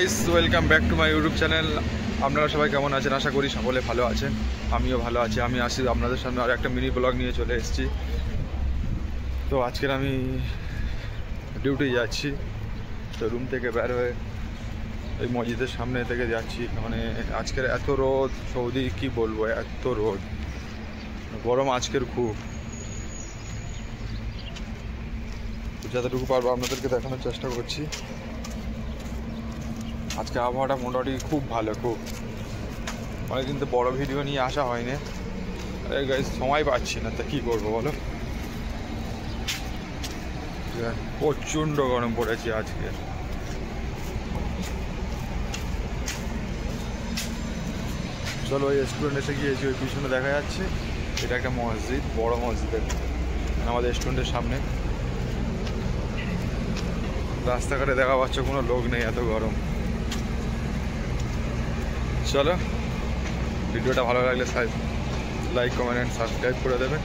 Welcome back to my YouTube channel. আপনারা সবাই কেমন আছেন? আশা করি সকলে ভালো আছেন। আমিও ভালো আছি। আমি আসি আপনাদের সামনে আর একটা মিনি ব্লগ নিয়ে চলে এসেছি। তো আজকের আমি ডিউটি যাচ্ছি। তো রুম থেকে বের হয়ে এই মসজিদের সামনে থেকে যাচ্ছি। মানে আজকের এত রোদ, সৌদি কি বলবো, এত রোদ, গরম আজকের খুব। যতটুকু পারবো আপনাদেরকে দেখানোর চেষ্টা করছি। আজকে আবহাওয়াটা মোটামুটি খুব ভালো, খুব অনেকদিন তো বড় ভিডিও নিয়ে আসা হয়নি। আরে গাইস, সময় পাচ্ছি না, তা কী করবো বলো। প্রচণ্ড গরম পড়েছে আজকে। চলো, ওই রেস্টুরেন্ট এসে গিয়েছি, ওই পিছনে দেখা যাচ্ছে এটা একটা মসজিদ, বড় মসজিদ আমাদের রেস্টুরেন্টের সামনে। রাস্তাঘাটে দেখা পাচ্ছে কোনো লোক নেই, এত গরম। চলো, ভিডিওটা ভালো লাগলে লাইক, কমেন্ট অ্যান্ড সাবস্ক্রাইব করে দেবেন।